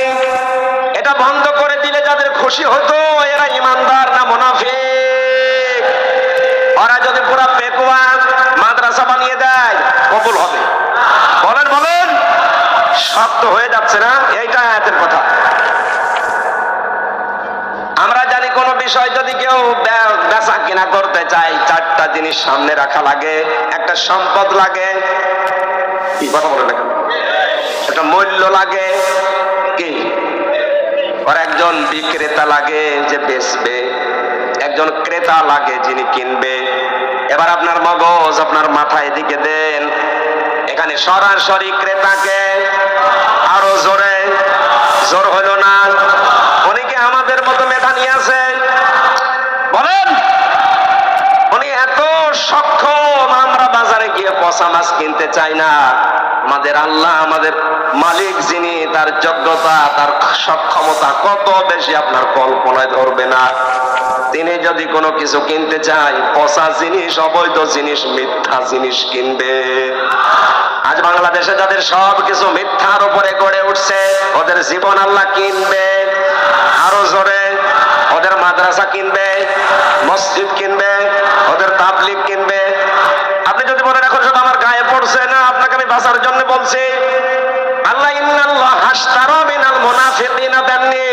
এটা বন্ধ করে দিলে যাদের খুশি হতো, এরা ইমানদার না মুনাফিক? ওরা যদি পুরা পেকুয়া মাদ্রাসা বানিয়ে দেয়, কবুল হবে? বলেন বলেন, শক্ত হয়ে যাচ্ছে না? এইটা আয়াতের কথা। আমরা জানি কোন বিষয় যদি কেউ বেচা কিনা করতে চায়, চারটা জিনিস সামনে রাখা লাগে। একটা সম্পদ লাগে, কি কথা বলে না, একটা মূল্য লাগে, কি আর একজন বিক্রেতা লাগে যে বেচবে, একজন ক্রেতা লাগে যিনি কিনবে। এবার আপনার মগজ, আপনার মাথা এদিকে দেন, এখানে সরাসরি ক্রেতাকে আরো জোরে, জোর হলো না? উনি কি আমাদের মতো মেধা নিয়ে আছে? বলেন, উনি এত সক্ষম, আমরা বাজারে গিয়ে পচা মাছ কিনতে চাই না। আমাদের আল্লাহ, আমাদের মালিক যিনি, তার যোগ্যতা, তার সক্ষমতা কত বেশি আপনার কল্পনায় ধরবে না। তিনি যদি কোনো কিছু কিনতে চায়, পচা জিনিস, অবৈধ জিনিস, মিথ্যা জিনিস কিনবে। আজ বাংলাদেশে যাদের সব কিছু মিথ্যার উপরে গড়ে উঠছে, ওদের জীবন আল্লাহ কিনবে। আরো জোরে, ওদের মাদ্রাসা কিনবে, মসজিদ কিনবে, ওদের তাবলিগ কিনবে। আপনি যদি বলেন এখন শুধু আমার গায়ে পড়ছে না, আপনাকে আমি বাঁচার জন্য বলছি। আল্লাহ ইন্নাল্লাহ হাশতারা মিনাল মুনাফিকিনা দেননি,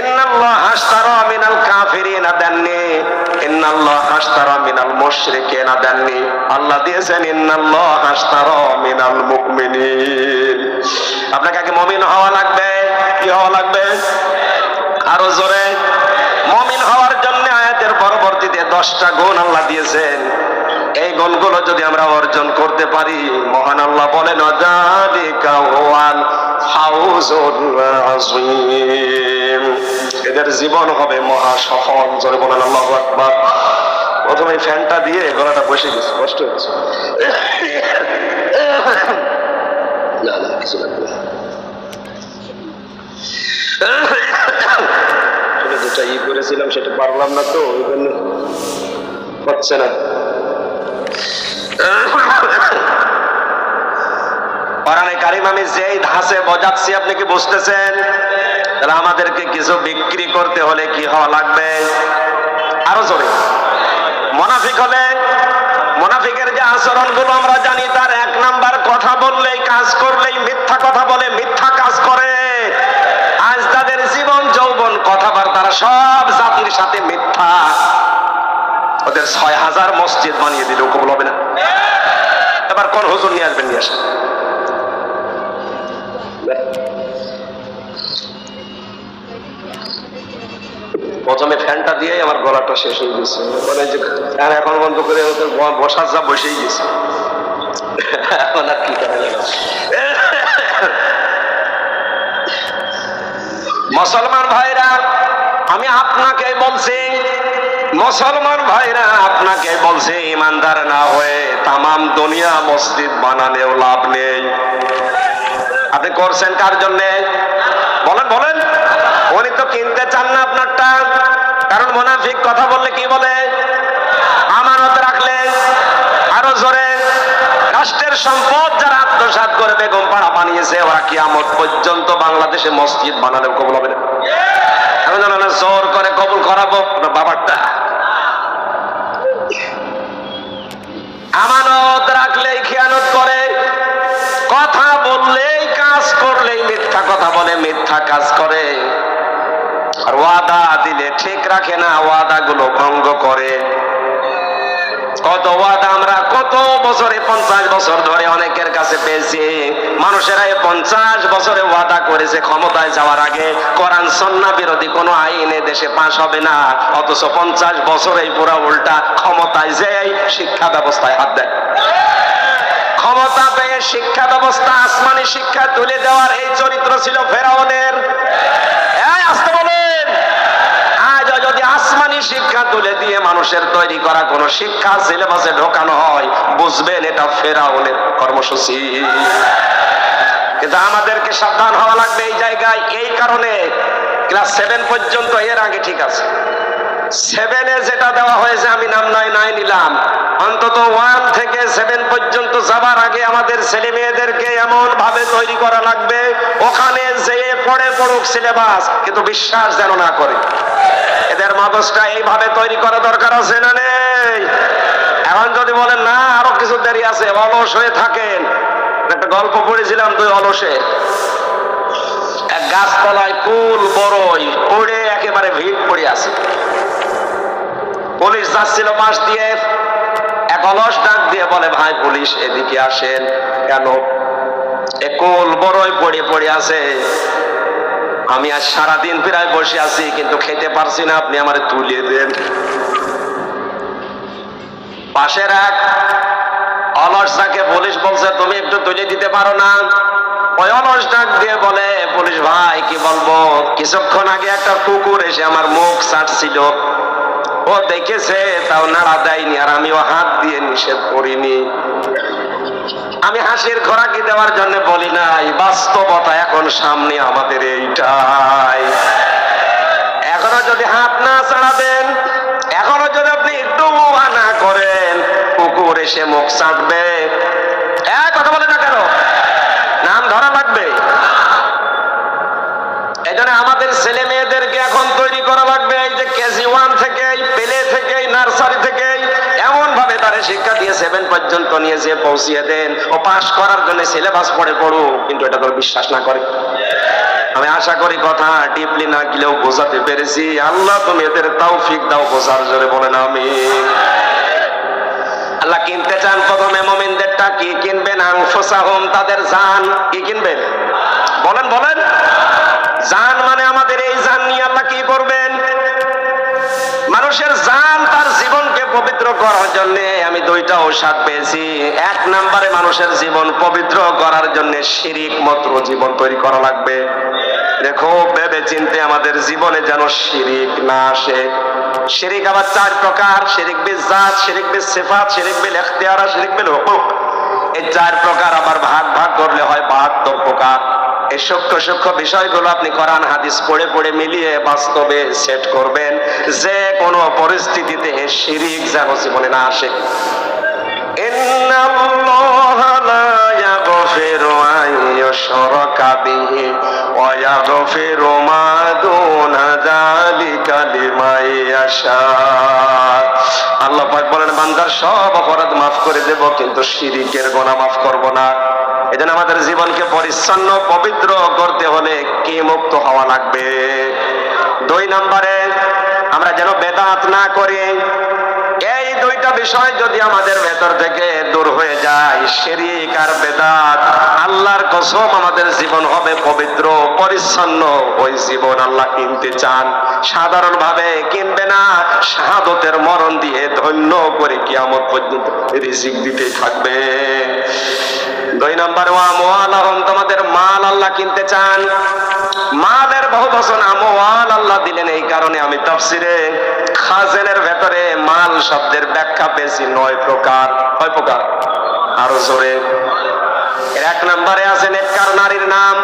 ইন্নাল্লাহ হাশতারা মিনাল কাফিরিনা দেননি, ইন্নাল্লাহ হাশতারা মিনাল মুশরিকিনা দেননি। আল্লাহ দিয়েছেন ইন্নাল্লাহ হাশতারা মিনাল মুমিনিন। আপনাকে আগে মুমিন হওয়া লাগবে। কি হওয়া লাগবে? আরো জোরে। মুমিন হওয়ার জন্য আয়াতের পরবর্তীতে 10টা গুণ আল্লাহ দিয়েছেন। এই গুণগুলো যদি আমরা অর্জন করতে পারি, মহান আল্লাহ বলেন যালিকা হুয়াল ফাউজুল আযীম, এদের জীবন হবে মহা সফল। জোরে বলেন আল্লাহু আকবার। প্রথমে ফ্যানটা দিয়ে গলাটা বসে গেছে, কষ্ট হচ্ছে। না না, কিছু লাগবে না। যেটা করেছিলাম সেটা পারলাম না, তো ওই জন্য হচ্ছে না। কোরআনে কারীম আমি যেই ধাঁচে বোঝাচ্ছি, আপনি কি বুঝতেছেন? তাহলে আমাদেরকে কিছু বিক্রি করতে হলে কি হওয়া লাগবে? আরো জোরে। মুনাফিক হলে, মুনাফিকের যে আচরণগুলো আমরা জানি, তার 1 নাম্বার কথা বললেই, কাজ করলেই মিথ্যা কথা বলে, মিথ্যা কাজ করে। আজ তাদের জীবন যৌবন কথাবার্তা সব জাতির সাথে মিথ্যা। ওদের 6000 মসজিদ বানিয়ে দিল, কবুল হবে না? এবার কোন হুজুর নিয়ে আসবেন? নিয়ে আসেন। প্রথমে ফ্যানটা দিয়ে আমার গলাটা শেষ হয়ে গেছে, ফ্যান এখন বন্ধ করে বসার যা বসেই গেছে। এখন আর কি করা গেল? মুসলমান ভাইরা, আমি আপনাকে বলছি, মুসলমান ভাইরা আপনাকে বলছি, ইমানদার না হয়ে তামাম দুনিয়া মসজিদ বানানেও লাভ নেই। আপনি করছেন কার জন্য? বলেন বলেন। উনি তো কিনতে চান না আপনারটা, কারণ মুনাফিক কথা বললে কি বলে? আমানত রাখলে। আরো জোরে। রাষ্ট্রের সম্পদ যারা আত্মসাৎ করে বেগম পাড়া বানিয়েছে, ওরা কিয়ামত পর্যন্ত বাংলাদেশে মসজিদ বানালেও কবুল হবে না। এখন জানো না, জোর করে কবুল করাবো বাবারটা। আমানত রাখলেই খেয়ানত করে, কথা বললেই, কাজ করলেই মিথ্যা কথা বলে, মিথ্যা কাজ করে। আর ওয়াদা দিলে ঠিক রাখে না, ওয়াদা গুলো ভঙ্গ করে। কত ওয়াদা আমরা কত বছরে, 50 বছর ধরে অনেকের কাছে পেয়েছি। মানুষেরা 50 বছরে ওয়াদা করেছে ক্ষমতায় যাওয়ার আগে কোরআন সুন্নাহ বিরোধী কোনো আইন দেশে পাস হবে না, অথচ 50 বছরেই পুরো উল্টা ক্ষমতায় যেই শিক্ষা ব্যবস্থায় হাত দেয়। ক্ষমতা পেয়ে শিক্ষা ব্যবস্থা, আসমানি শিক্ষা তুলে দেওয়ার এই চরিত্র ছিল ফেরাউনের। আসতে বলেন। আজ যদি আসমানি শিক্ষা তুলে দিয়ে মানুষের তৈরি করা কোন শিক্ষা সিলেবাসে ঢোকানো হয়, বুঝবেন এটা ফেরাউনের কর্মসূচি। কিন্তু আমাদেরকে সাবধান হওয়া লাগবে এই জায়গায়। এই কারণে ক্লাস 7 পর্যন্ত, এর আগে ঠিক আছে, 7-এ যেটা দেওয়া হয়েছে আমি নাম নাই নিলাম, অন্তত 1 থেকে 7 পর্যন্ত যাবার আগে আমাদের ছেলে মেয়েদেরকে এমন ভাবে তৈরি করা লাগবে, ওখানে যেয়ে পড়ুক সিলেবাস, কিন্তু বিশ্বাস যেন না করে। এদের মগজটা এইভাবে তৈরি করা দরকার আছে না নেই? এখন যদি বলেন না আরো কিছু দেরি আছে, অলস হয়ে থাকেন। একটা গল্প পড়েছিলাম, 2 অলসে এক গাছতলায় কুল বড়ই পড়ে একেবারে ভিড় পড়ে আছে। পুলিশ যাচ্ছিল পাশ দিয়ে, এক অলস ডাক দিয়ে বলে, ভাই পুলিশ এদিকে আসেন। কেন? এ কুল বড়ই পড়ে আছে, আমি আজ সারাদিন প্রায় বসে আছি কিন্তু খেতে পারছি না, আপনি আমারে তুলে দেন। পাশের এক অলসটাকে পুলিশ বলছে, তুমি একটু তুলে দিতে পারো না? ওই অলস ডাক দিয়ে বলে, পুলিশ ভাই কি বলবো, কিছুক্ষণ আগে একটা কুকুর এসে আমার মুখ চাটছিল, ও দেখেছে তাও নাড়া দেয়নি, আর আমিও হাত দিয়ে নিষেধ করিনি। আমি হাসির খোরাকি দেওয়ার জন্য বলি নাই, বাস্তবতা এখন সামনে আমাদের এইটাই। এখনো যদি হাত না ছাড়াবেন, এখনো যদি আপনি একটু না করেন, কুকুর এসে মুখ চাটবে। কথা বলে না কেন? নাম ধরা লাগবে। এই জন্য আমাদের ছেলে মেয়েদেরকে এখন তৈরি করা লাগবে, এই যে কেজি 1 থেকে, প্লে থেকে, নার্সারি থেকে এমন ভাবে তারে শিক্ষা দিয়ে 7 পর্যন্ত নিয়ে যেয়ে পৌঁছিয়ে দেন, ও পাস করার জন্য সিলেবাস পড়ে পড়ুক, কিন্তু এটা তো বিশ্বাস না করে। আমি আশা করি কথা ডিপলি না গেলেও বোঝাতে পেরেছি। আল্লাহ তুমি এদের তৌফিক দাও বোঝার, জোরে বলেন আমিন। আল্লাহ কিনতে চান প্রথমে মুমিনদেরটা কি কিনবেন? আনফুসাহুম, তাদের জান। কি কিনবেন? বলেন বলেন। জান মানে আমাদের এই জান নিয়ে আল্লাহ কি করবেন? মানুষের জান তার জীবনকে পবিত্র করার জন্য আমি 2টা ঔষধ পেয়েছি। 1 নম্বরে মানুষের জীবন পবিত্র করার জন্য শিরিক মুক্ত জীবন তৈরি করা লাগবে। দেখো ভেবে চিন্তে আমাদের জীবনে যেন শিরিক না আসে। শিরিক আবার 4 প্রকার: শিরিক বিল জাত, শিরিক বিল সিফাত, শিরিক বিল ইখতিয়ার, শিরিক বিল হুকুক। এই 4 প্রকার আবার ভাগ ভাগ করলে হয় 72 প্রকার। এই সূক্ষ্ম সূক্ষ্ম বিষয়গুলো আপনি কোরআন হাদিস পড়ে পড়ে মিলিয়ে বাস্তবে সেট করবেন, যে কোনো পরিস্থিতিতে শিরিক যেন জীবনে না আসে। ইন্নাল্লাহা লা ইয়াগফিরু আন ইউশরাকা বিহি ওয়া ইয়াগফিরু মা দুনা যালিকা লিমান ইয়াশা। আল্লাহ পাক বলেন, বান্দার সব অপরাধ মাফ করে দেব, কিন্তু শিরিকের গুনাহ মাফ করব না। এজন্য আমাদের জীবনকে পরিচ্ছন্ন পবিত্র করতে হলে কি মুক্ত হওয়া লাগবে? 2 নম্বরে আমরা যেন বেদাত না করি। এই 2টা বিষয় যদি আমাদের ভেতর থেকে দূর হয়ে যায়, শিরিক আর বেদাত, আল্লাহর কসম আমাদের জীবন হবে পবিত্র পরিচ্ছন্ন। ওই জীবন আল্লাহ কিনতে চান, সাধারণ ভাবে কিনবে না, শাহাদতের মরণ দিয়ে ধন্য করে কিয়ামত পর্যন্ত রিজিক দিতেই থাকবে। 2 নম্বর, ওয়ামওয়ালাহুম, তোমাদের মাল আল্লাহ কিনতে চান। মালের বহুবচন আমওয়াল আল্লাহ দিলেন এই কারণে আমি তাফসিরে খাজেনের ভেতরে মাল শব্দের ব্যাখ্যা পেয়েছি 9 প্রকার। কয় প্রকার? আরো জোরে। 1 নম্বরে আছে নেককার নারীর নাম।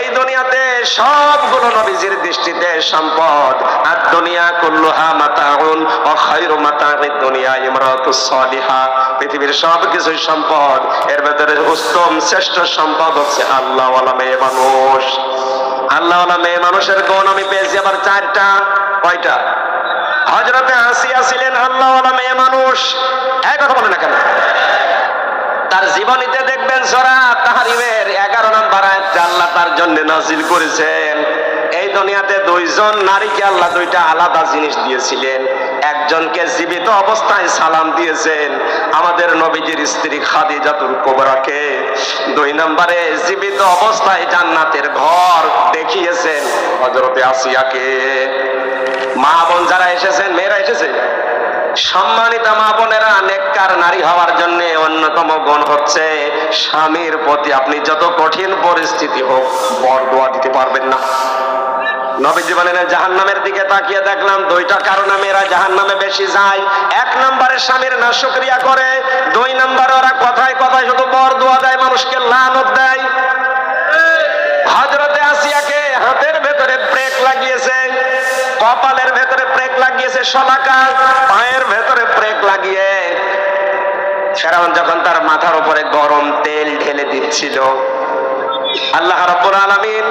এই দুনিয়াতে সবগুলো নবীজির দৃষ্টিতে সম্পদ। আর দুনিয়া কুল্লুহা মাতাউন ওয়া খায়রু মাতাউদ দুনিয়া ইমরাতুস সালিহা। পৃথিবীর সবকিছুই সম্পদ, এর ভেতরে উত্তম শ্রেষ্ঠ সম্পদ হচ্ছে আল্লাহওয়ালা মেয়ে মানুষ। আল্লাহওয়ালা মেয়ে মানুষের গুণ আমি পেয়েছি আবার 4টা। কয়টা? হযরতে আসিয়া ছিলেন আল্লাহওয়ালা মেয়ে মানুষ। এই কথা বলে না কেন? তার জীবনীতে দেখবেন সূরা তাহরিমের 11 নম্বর আয়াতে আল্লাহ তার জন্য নাযিল করেছেন। এই দুনিয়াতে 2 জন নারীকে আল্লাহ 2টা আলাদা জিনিস দিয়েছিলেন। একজনকে জীবিত অবস্থায় সালাম দিয়েছেন, আমাদের নবীজির স্ত্রী খাদিজাতুল কুবরাকে। 2 নম্বরে জীবিত অবস্থায় জান্নাতের ঘর দেখিয়েছেন হযরতে আসিয়াকে। মা বোন যারা এসেছেন, মেয়েরা এসেছে, সম্মানিত মা বোনেরা, নেককার নারী হওয়ার জন্য অন্যতম গুণ হচ্ছে স্বামীর প্রতি আপনি যত কঠিন পরিস্থিতি হোক বরদোয়া দিতে পারবেন না। নবীজি বলেন, জাহান্নামের দিকে তাকিয়ে দেখলাম 2টা কারণে মেয়েরা জাহান্নামে বেশি যায়। 1 নম্বরে স্বামীর নাশকরিয়া করে, 2 নম্বরে ওরা কথায় কথায় শুধু বরদোয়া দেয়, মানুষকে লানত দেয়। হযরতে আসিয়াকে হাতের ভেতরে ব্রেক লাগিয়েছে, কপালের ভেতরে ব্রেক লাগিয়েছে, শলাকা পায়ের ভেতরে ব্রেক লাগিয়ে ফেরাউন যখন তার মাথার উপরে গরম তেল ঢেলে দিচ্ছিল, আল্লাহ রাব্বুল আলামিন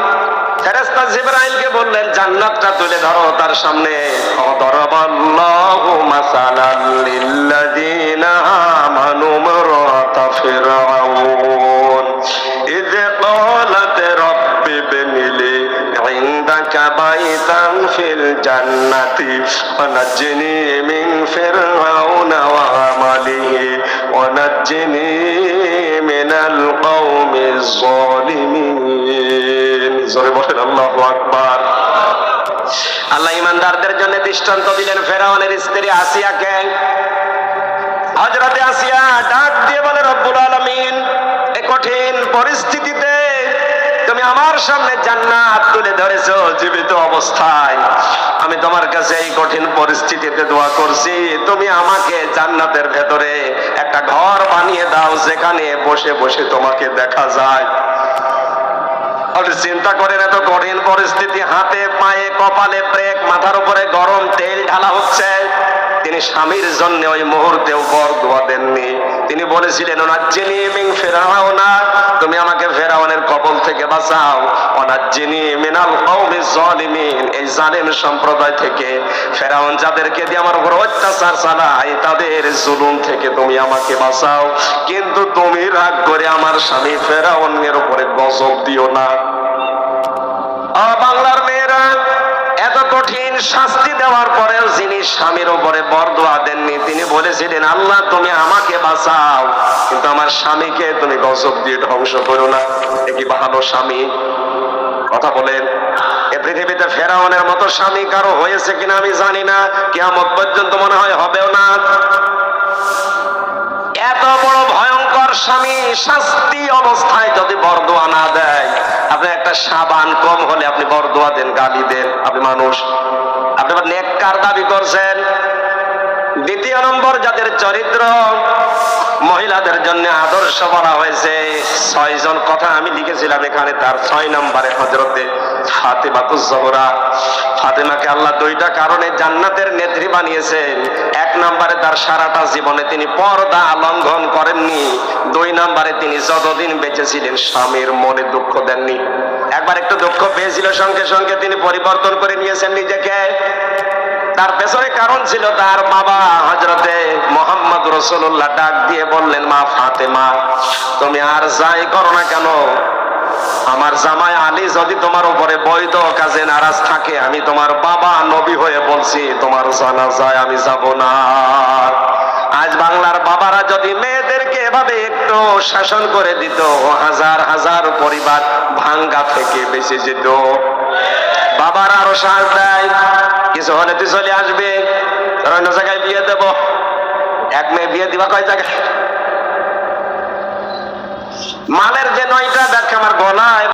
ফেরেশতা জিবরাইলকে বললেন, জান্নাতটা তুলে ধরো তার সামনে। দরাবাল্লাহু মাসালাল লিল্লাযিনা আমানু মারাতা ফিরআউন ইয ক্বালাত রাব্বি ইবনিলি ইনদাকা বাইতান ফিল জান্নাতি ওয়া নাজ্জিনি মিন ফিরআউনা ওয়া আমালিহি ওয়া নাজ্জিনি মিনাল কওমিজ যালিমিন। জোরে বলেন আল্লাহু আকবার। আল্লাহ ইমানদারদের জন্য দৃষ্টান্ত দিলেন ফেরাউনের স্ত্রী আসিয়াকে। হযরতে আসিয়া ডাক দিয়ে বলে, রব্বুল আলামিন, এই কঠিন পরিস্থিতিতে তুমি আমার সামনে জান্নাত তুলে ধরেছো জীবিত অবস্থায়। আমি তোমার কাছে এই কঠিন পরিস্থিতিতে দোয়া করছি, তুমি আমাকে জান্নাতের ভেতরে একটা ঘর বানিয়ে দাও যেখানে বসে বসে তোমাকে দেখা যায়। আপনি চিন্তা করেন, এত কঠিন পরিস্থিতি, হাতে পায়ে কপালে ব্রেক, মাথার উপরে গরম তেল ঢালা হচ্ছে, তিনি স্বামীর জন্য ওই মুহূর্তেও বরদোয়া দেননি। তিনি বলেছিলেন, ওনাজ্জিনি মিন ফিরআউনা, তুমি আমাকে ফেরাউনের কবল থেকে বাঁচাও, ওনাজ্জিনি মিনাল কওমিজ জালিমিন, এই জালিম সম্প্রদায় থেকে, ফেরাউন যাদেরকে দিয়ে আমার উপর অত্যাচার চালায় তাদের জুলুম থেকে তুমি আমাকে বাঁচাও, কিন্তু তুমি রাগ করে আমার স্বামী ফেরাউনের উপরে গজব দিও না। বাংলার মেয়েরা, এত কঠিন শাস্তি দেওয়ার পরেও যিনি স্বামীর উপরে বরদোয়া দেননি, তিনি বলেছিলেন, আল্লাহ তুমি আমাকে বাঁচাও, কিন্তু আমার স্বামীকে তুমি গজব দিয়ে ধ্বংস করো না। এ কি ভালো স্বামী? কথা বলেন। এ পৃথিবীতে ফেরাউনের মতো স্বামী কারো হয়েছে কিনা আমি জানি না, কিয়ামত পর্যন্ত মনে হয় হবেও না। এত বড় ভয়ঙ্কর স্বামী শাস্তি অবস্থায় যদি বরদোয়া না দেয়, আপনি একটা সাবান কম হলে আপনি বরদোয়া দেন, গালি দেন, আপনি মানুষ, আপনি আবার নেককার দাবি করছেন। দ্বিতীয় নম্বর, যাদের চরিত্র মহিলাদের জন্য আদর্শ বলা হয়েছে, 6 জন কথা আমি লিখেছিলাম এখানে, তার 6 নম্বরে হযরতে ফাতেমাতুজ জোহরা। ফাতেমাকে আল্লাহ 2টা কারণে জান্নাতের নেত্রী বানিয়েছেন। 1 নম্বরে তার সারাটা জীবনে তিনি পর্দা লঙ্ঘন করেননি। 2 নম্বরে তিনি যতদিন বেঁচে ছিলেন স্বামীর মনে দুঃখ দেননি। একবার একটু দুঃখ পেয়েছিল, সঙ্গে সঙ্গে তিনি পরিবর্তন করে নিয়েছেন নিজেকে। তার পেছনে কারণ ছিল, তার বাবা হযরতে মুহাম্মদ রাসূলুল্লাহ ডাক দিয়ে বললেন, মা ফাতেমা, তুমি আর যাই করো না কেন, আমার জামাই আলী যদি তোমার উপরে বৈধ কাজে নারাজ থাকে, আমি তোমার বাবা নবী হয়ে বলছি, তোমার জানাজায় আমি যাব না। আজ বাংলার বাবারা যদি মেয়েদেরকে এভাবে একটু শাসন করে দিত, হাজার হাজার পরিবার ভাঙ্গা থেকে বেঁচে যেত। বাবারা আরো সাহস দেয়, কিছু হলে তুই চলে আসবে, অন্য জায়গায় বিয়ে দেব। এক মেয়ে বিয়ে দিবা কয় জায়গায়? মালের যে 9টা ব্যাখ্যা আমার গলায়